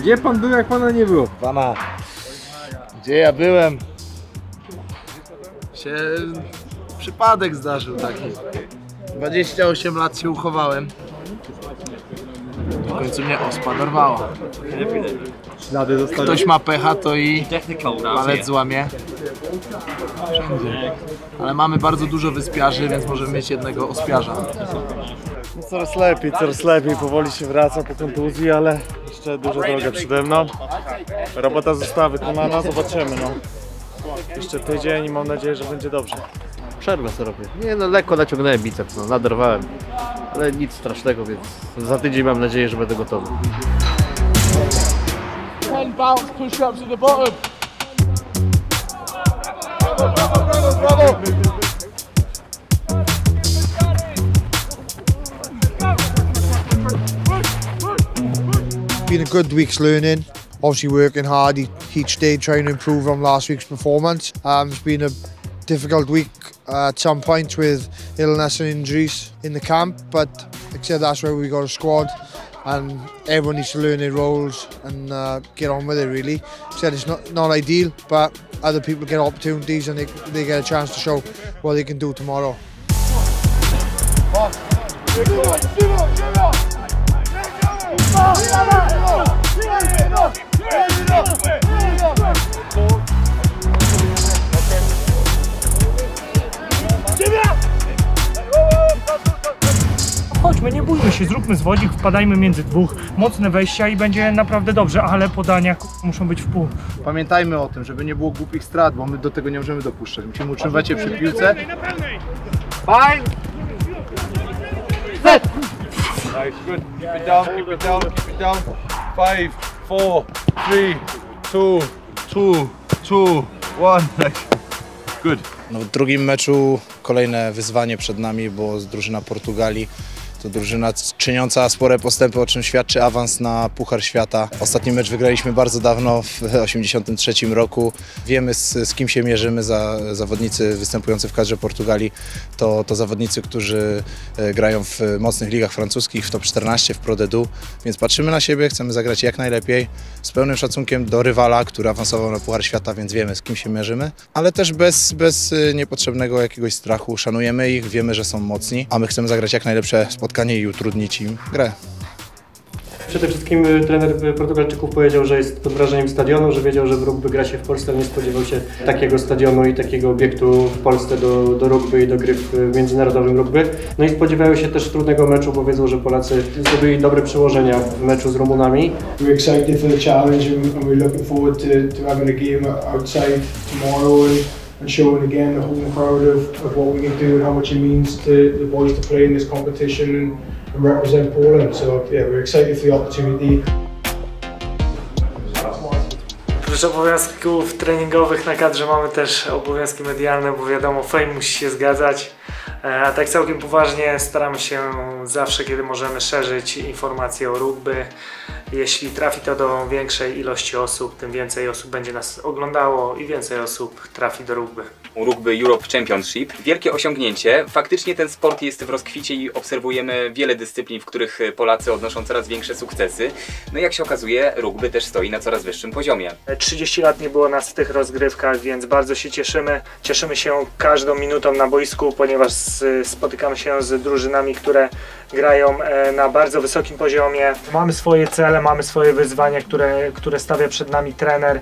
Gdzie pan był, jak pana nie było? Pana, gdzie ja byłem? Przypadek zdarzył taki. 28 lat się uchowałem. W końcu mnie ospa dorwała. Ślady zostały. Ktoś ma pecha, to i palec złamie. Wszędzie. Ale mamy bardzo dużo wyspiarzy, więc możemy mieć jednego ospiarza. No coraz lepiej, powoli się wraca po kontuzji, ale jeszcze duża droga przede mną. Robota została wykonana, zobaczymy. No. Jeszcze tydzień i mam nadzieję, że będzie dobrze. Przerwę sobie robię. Nie no, lekko naciągnąłem biceps, no, naderwałem. Ale nic strasznego, więc za tydzień mam nadzieję, że będę gotowy. 10 bounce push-ups at the bottom. Been a good week's learning, obviously working hard each day trying to improve on last week's performance. It's been a difficult week at some points with illness and injuries in the camp, but like I said, that's where we got a squad and everyone needs to learn their roles and get on with it really. Like I said, it's not ideal, but other people get opportunities and they get a chance to show what they can do tomorrow. Chodźmy, nie bójmy się, zróbmy zwodzik, wpadajmy między dwóch, mocne wejścia i będzie naprawdę dobrze, ale podania muszą być w pół. Pamiętajmy o tym, żeby nie było głupich strat, bo my do tego nie możemy dopuszczać. Musimy utrzymywać się przy piłce. Fine. Nice, good. Keep it down, keep it down, keep it down. 5, 4, 3, 2, 1. Good. No, w drugim meczu kolejne wyzwanie przed nami, bo drużyna Portugalii to drużyna czyniąca spore postępy, o czym świadczy awans na Puchar Świata. Ostatni mecz wygraliśmy bardzo dawno, w 1983 roku. Wiemy z kim się mierzymy. Zawodnicy występujący w kadrze Portugalii to zawodnicy, którzy grają w mocnych ligach francuskich, w top 14, w Pro D2. Więc patrzymy na siebie, chcemy zagrać jak najlepiej, z pełnym szacunkiem do rywala, który awansował na Puchar Świata, więc wiemy z kim się mierzymy. Ale też bez niepotrzebnego jakiegoś strachu. Szanujemy ich, wiemy, że są mocni, a my chcemy zagrać jak najlepsze spotkanie i utrudnić im grę. Przede wszystkim trener Portugalczyków powiedział, że jest pod wrażeniem stadionu, że wiedział, że w rugby gra się w Polsce, ale nie spodziewał się takiego stadionu i takiego obiektu w Polsce do rugby i do gry w międzynarodowym rugby. No i spodziewają się też trudnego meczu, bo wiedzą, że Polacy zrobili dobre przełożenia w meczu z Rumunami. We're excited for the challenge and we're looking forward to having a game outside tomorrow and showing again the home crowd of what we can do and how much it means to the boys to play in this competition and represent Poland. So yeah, we're excited for the opportunity. Oprócz obowiązków treningowych na kadrze mamy też obowiązki medialne, bo wiadomo, fame musi się zgadzać. A tak całkiem poważnie staramy się zawsze, kiedy możemy, szerzyć informacje o rugby. Jeśli trafi to do większej ilości osób, tym więcej osób będzie nas oglądało i więcej osób trafi do rugby. Rugby Europe Championship. Wielkie osiągnięcie. Faktycznie ten sport jest w rozkwicie i obserwujemy wiele dyscyplin, w których Polacy odnoszą coraz większe sukcesy. No i jak się okazuje, rugby też stoi na coraz wyższym poziomie. 30 lat nie było nas w tych rozgrywkach, więc bardzo się cieszymy. Cieszymy się każdą minutą na boisku, ponieważ spotykamy się z drużynami, które grają na bardzo wysokim poziomie. Mamy swoje cele, mamy swoje wyzwania, które stawia przed nami trener.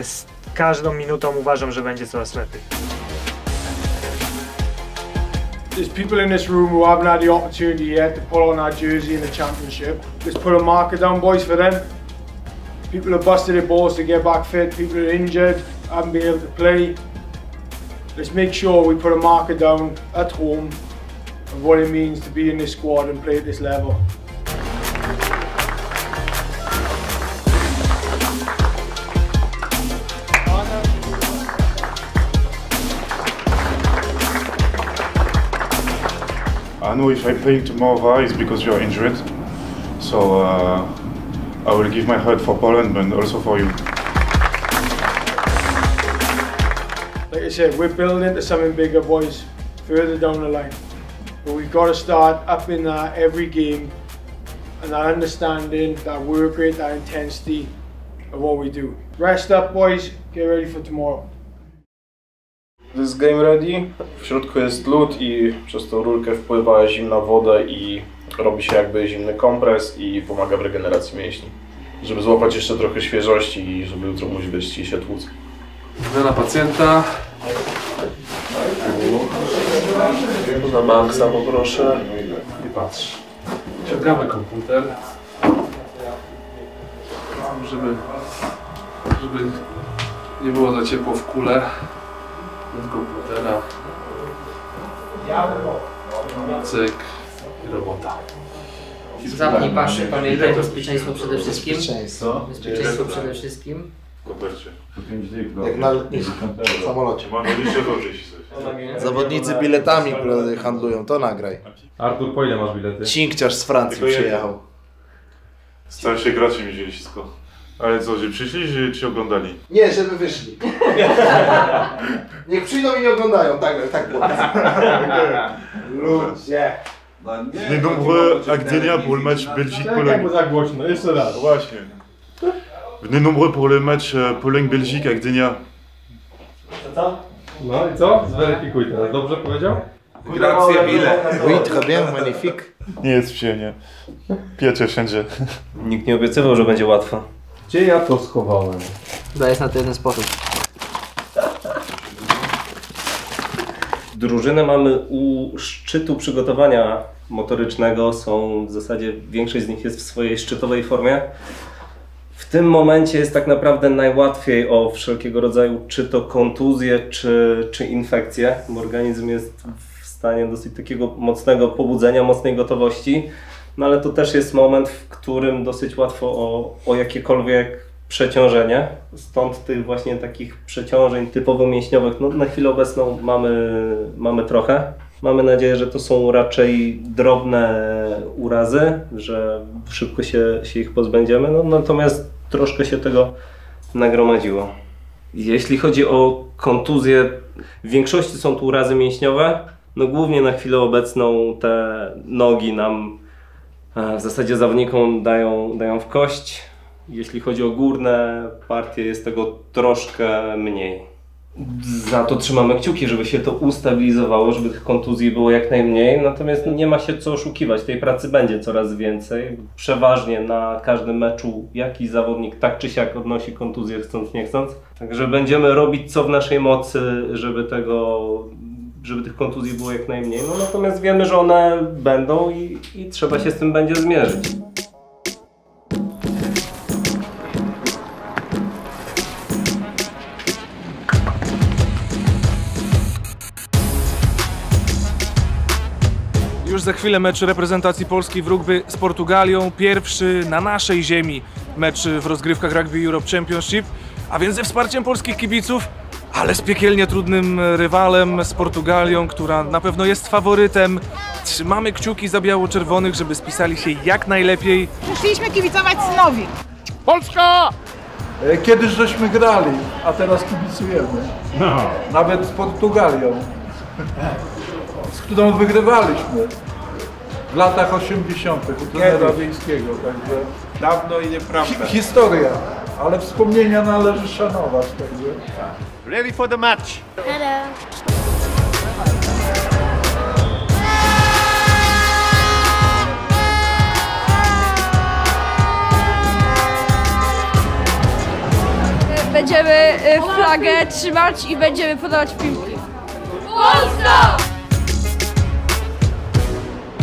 Z każdą minutą uważam, że będzie coraz lepiej. There's people in this room who haven't had the opportunity yet to pull on our jersey in the championship. Let's put a marker down, boys, for them. People have busted their balls to get back fit, people are injured, haven't been able to play. Let's make sure we put a marker down at home of what it means to be in this squad and play at this level. I know if I'm playing tomorrow it's because you're injured, so I will give my heart for Poland but also for you. Like I said, we're building to something bigger, boys, further down the line. But we've got to start upping that every game and that understanding, that work rate, that intensity of what we do. Rest up, boys. Get ready for tomorrow. To jest game ready. W środku jest lód i przez tą rurkę wpływa zimna woda i robi się jakby zimny kompres i pomaga w regeneracji mięśni. Żeby złapać jeszcze trochę świeżości i żeby jutro móc wyjść i się tłuc. Zmiana pacjenta. Na maksa poproszę. I patrz. Ciągamy komputer. Żeby nie było za ciepło w kule od komputera. Cyk i robota. Zapnij paszy, pamiętaj, bezpieczeństwo przede wszystkim. Bezpieczeństwo przede wszystkim. Jak na samolocie. Zawodnicy biletami, które handlują, to nagraj. Artur, po ile masz bilety? Cinkciarz z Francji przyjechał. Starsi gracze mi wzięli wszystko. Ale co, że przyszli, czy oglądali? Nie, żeby wyszli. Niech przyjdą i nie oglądają, tak było. Ludzie. Venez nombreux à Gdynia pour le match Belgique-Pologne. za głośno, jeszcze raz. Właśnie. Venez nombreux pour le match Pologne-Belgique à Gdynia. No i co? Zweryfikuj teraz. Dobrze powiedział? Grazie mille. Oui, très bien, magnifique. Nie jest przyjemnie. Pijecie wszędzie. Nikt nie obiecywał, że będzie łatwo. Gdzie ja to schowałem? Dajesz na to jeden sposób. Drużynę mamy u szczytu przygotowania motorycznego. Są w zasadzie, większość z nich jest w swojej szczytowej formie. W tym momencie jest tak naprawdę najłatwiej o wszelkiego rodzaju czy to kontuzje, czy infekcje, bo organizm jest w stanie dosyć takiego mocnego pobudzenia, mocnej gotowości. No ale to też jest moment, w którym dosyć łatwo o jakiekolwiek przeciążenie. Stąd tych właśnie takich przeciążeń typowo mięśniowych no, na chwilę obecną mamy trochę. Mamy nadzieję, że to są raczej drobne urazy, że szybko się ich pozbędziemy, no, natomiast troszkę się tego nagromadziło. Jeśli chodzi o kontuzje, w większości są to urazy mięśniowe. No, głównie na chwilę obecną te nogi nam w zasadzie zawodnikom dają w kość. Jeśli chodzi o górne partie, jest tego troszkę mniej. Za to trzymamy kciuki, żeby się to ustabilizowało, żeby tych kontuzji było jak najmniej. Natomiast nie ma się co oszukiwać, tej pracy będzie coraz więcej. Przeważnie na każdym meczu jakiś zawodnik tak czy siak odnosi kontuzję, chcąc nie chcąc. Także będziemy robić co w naszej mocy, żeby tych kontuzji było jak najmniej. No, natomiast wiemy, że one będą i trzeba się z tym będzie zmierzyć. Już za chwilę mecz reprezentacji Polski w rugby z Portugalią. Pierwszy na naszej ziemi mecz w rozgrywkach Rugby Europe Championship. A więc ze wsparciem polskich kibiców, ale z piekielnie trudnym rywalem, z Portugalią, która na pewno jest faworytem. Trzymamy kciuki za biało-czerwonych, żeby spisali się jak najlepiej. Przyszliśmy kibicować synowi. Polska! Kiedyś żeśmy grali, a teraz kibicujemy. No. Nawet z Portugalią, z którą wygrywaliśmy w latach 80. u trenera wiejskiego. Także dawno i nieprawda. Historia, ale wspomnienia należy szanować. Także. Ready for the match. Hello. Będziemy flagę trzymać i będziemy podawać piłki. Polska!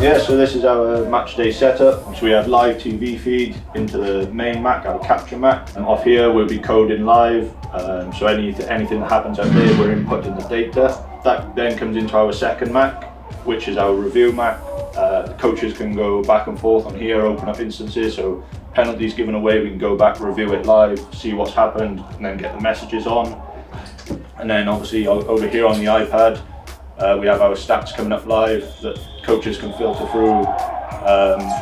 Yeah, so this is our match day setup. So we have live TV feed into the main Mac, our capture Mac. And off here we'll be coding live. So anything that happens out there, we're inputting the data. That then comes into our second Mac, which is our review Mac. The coaches can go back and forth on here, open up instances. So penalties given away, we can go back, review it live, see what's happened, and then get the messages on. And then obviously over here on the iPad, we have our stats coming up live that coaches can filter through,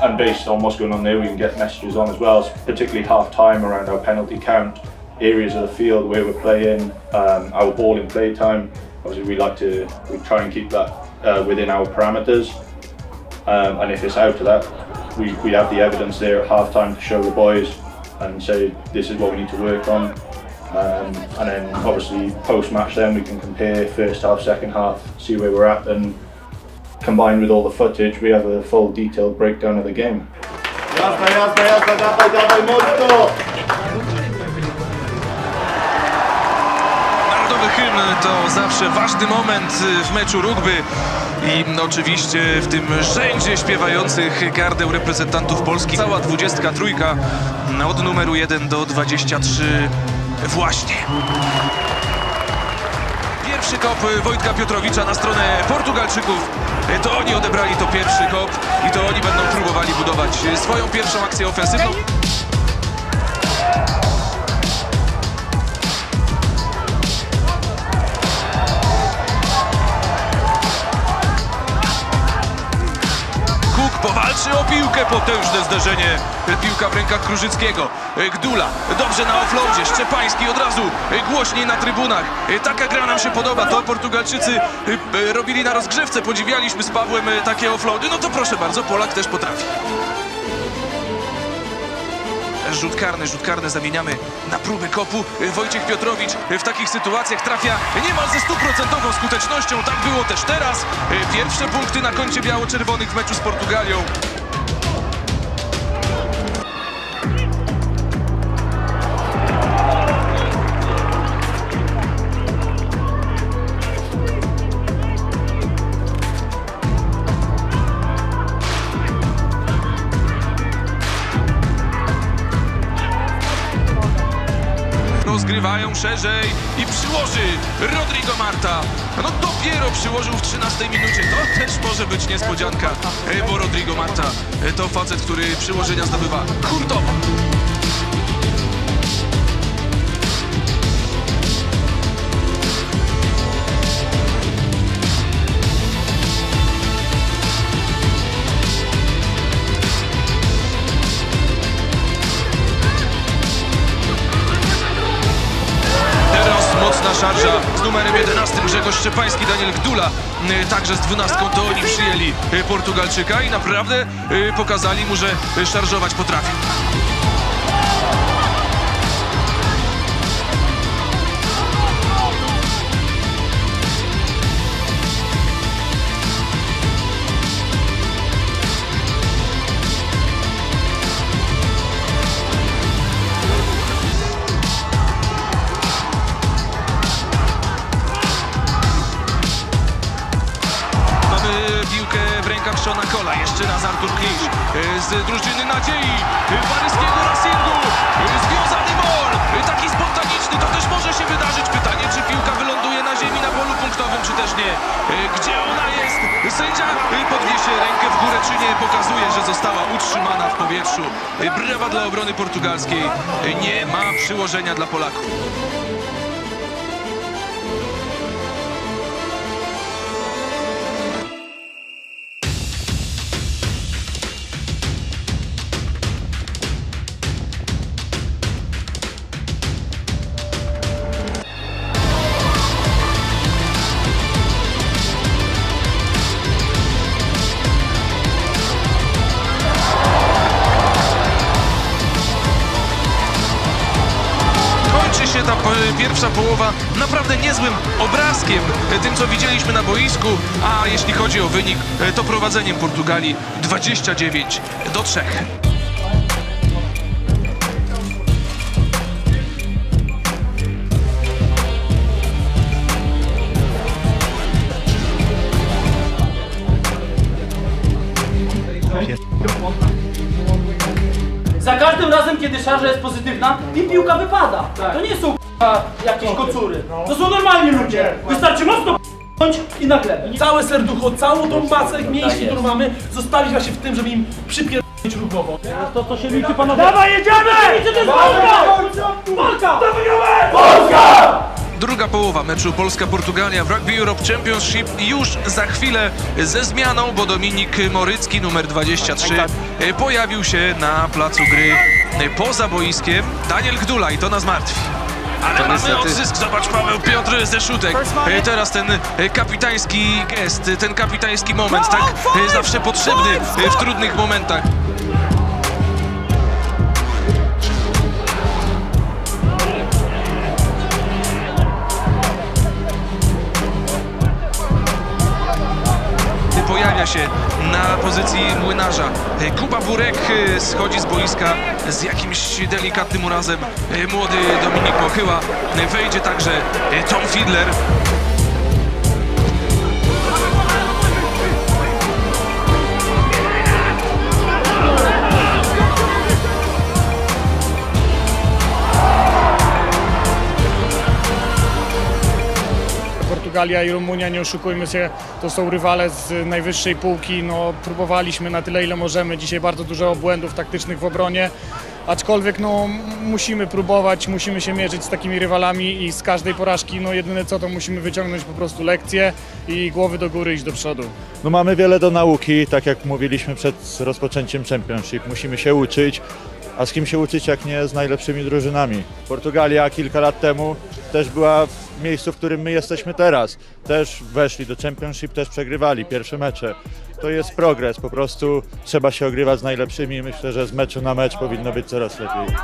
and based on what's going on there, we can get messages on as well, particularly half time around our penalty count, areas of the field where we're playing, our ball in play time. Obviously we try and keep that within our parameters, and if it's out of that, we have the evidence there at half time to show the boys and say this is what we need to work on. And then obviously post-match then we can compare first half, second half, see where we're at, and combined with all the footage we have a full detailed breakdown of the game. Jazda, jazda, jazda, dawaj, dawaj, mocno! Narodowy hymn to zawsze ważny moment w meczu rugby i oczywiście w tym rzędzie śpiewających gardeł reprezentantów Polski cała 23 od numeru 1 do 23 właśnie. Pierwszy kop Wojtka Piotrowicza na stronę Portugalczyków. To oni odebrali to pierwszy kop i to oni będą próbowali budować swoją pierwszą akcję ofensywną. Powalczy o piłkę, potężne zderzenie, piłka w rękach Krużyckiego, Gdula, dobrze na offloadzie, Szczepański od razu głośniej na trybunach, taka gra nam się podoba, to Portugalczycy robili na rozgrzewce, podziwialiśmy z Pawłem takie offloady, no to proszę bardzo, Polak też potrafi. Rzut karny zamieniamy na próbę kopu. Wojciech Piotrowicz w takich sytuacjach trafia niemal ze 100% skutecznością. Tak było też teraz. Pierwsze punkty na koncie biało-czerwonych w meczu z Portugalią. Rozgrywają szerzej i przyłoży Rodrigo Marta. No dopiero przyłożył w 13 minucie. To też może być niespodzianka, bo Rodrigo Marta to facet, który przyłożenia zdobywa hurtowo. Mocna szarża z numerem 11 Grzegorz Szczepański, Daniel Gdula, także z 12 to oni przyjęli Portugalczyka i naprawdę pokazali mu, że szarżować potrafią. Szona Kola, jeszcze raz Artur Klisz z drużyny nadziei paryskiego Racingu, związany gol, taki spontaniczny, to też może się wydarzyć. Pytanie, czy piłka wyląduje na ziemi na polu punktowym, czy też nie. Gdzie ona jest? Sędzia podniesie rękę w górę, czy nie, pokazuje, że została utrzymana w powietrzu. Brawa dla obrony portugalskiej, nie ma przyłożenia dla Polaków. Ta pierwsza połowa naprawdę niezłym obrazkiem, tym co widzieliśmy na boisku, a jeśli chodzi o wynik, to prowadzeniem Portugalii 29-3. Za każdym razem, kiedy szarża jest pozytywna i piłka wypada. To nie są jakieś kocury. To są normalni ludzie. Wystarczy mocno i na glebę. Całe serducho, całą tą masę mięśni, którą mamy, zostawić właśnie w tym, żeby im przypierdolić ruchowo. To się liczy, panowie. Dawaj, jedziemy! To jest walka! Walka! Polska! Druga połowa meczu Polska-Portugalia w Rugby Europe Championship już za chwilę ze zmianą, bo Dominik Morycki, numer 23, pojawił się na placu gry poza boiskiem. Daniel Gdula i to nas martwi. Ale mamy odzysk, zobacz Paweł Piotr Zeszutek. Teraz ten kapitański gest, ten kapitański moment, tak zawsze potrzebny w trudnych momentach. pojawia się na pozycji młynarza. Kuba Burek schodzi z boiska z jakimś delikatnym urazem. Młody Dominik Pochyła. Wejdzie także Tom Fiedler. Portugalia i Rumunia, nie oszukujmy się, to są rywale z najwyższej półki. No, próbowaliśmy na tyle, ile możemy. Dzisiaj bardzo dużo błędów taktycznych w obronie. Aczkolwiek no, musimy próbować, musimy się mierzyć z takimi rywalami i z każdej porażki no, jedyne co to musimy wyciągnąć po prostu lekcje i głowy do góry iść do przodu. No mamy wiele do nauki, tak jak mówiliśmy przed rozpoczęciem Championship. Musimy się uczyć, a z kim się uczyć jak nie z najlepszymi drużynami. Portugalia kilka lat temu też była w miejscu, w którym my jesteśmy teraz. Też weszli do Championship, też przegrywali pierwsze mecze. To jest progres, po prostu trzeba się ogrywać z najlepszymi i myślę, że z meczu na mecz powinno być coraz lepiej.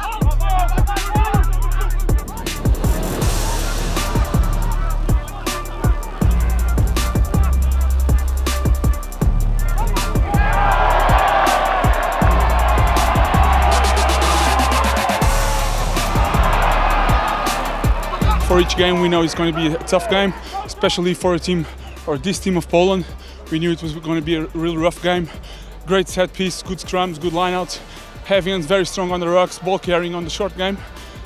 For each game we know it's going to be a tough game, especially for a team or this team of Poland. We knew it was going to be a real rough game. Great set piece, good scrums, good lineouts, heavy and very strong on the rucks, ball carrying on the short game,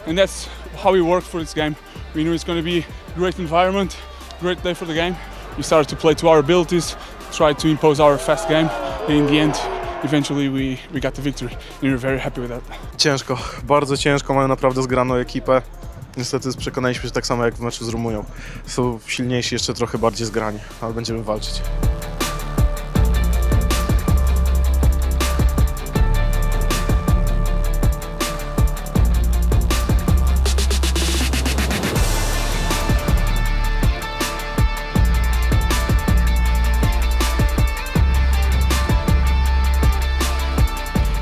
and that's how we worked for this game. We knew it's going to be a great environment, great day for the game. We started to play to our abilities, tried to impose our fast game, and in the end eventually we got the victory and we were very happy with that. Ciężko, bardzo ciężko, mają naprawdę zgraną ekipę. Niestety przekonaliśmy się tak samo jak w meczu z Rumunią. Są silniejsi, jeszcze trochę bardziej zgrani, ale będziemy walczyć.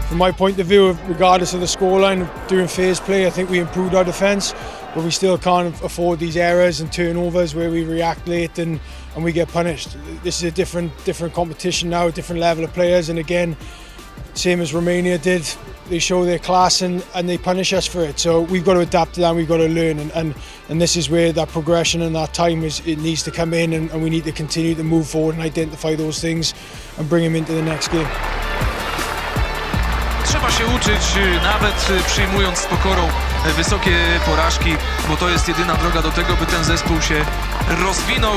From my point of view, regardless of the scoreline, doing phase play, I think we improved our defence, but we still can't afford these errors and turnovers where we react late and we get punished. This is a different competition now, a different level of players, and again, same as Romania did, they show their class and they punish us for it. So we've got to adapt to that, and we've got to learn, and this is where that progression and that time it needs to come in, and we need to continue to move forward and identify those things and bring them into the next game. Trzeba się uczyć, nawet przyjmując z pokorą wysokie porażki, bo to jest jedyna droga do tego, by ten zespół się rozwinął.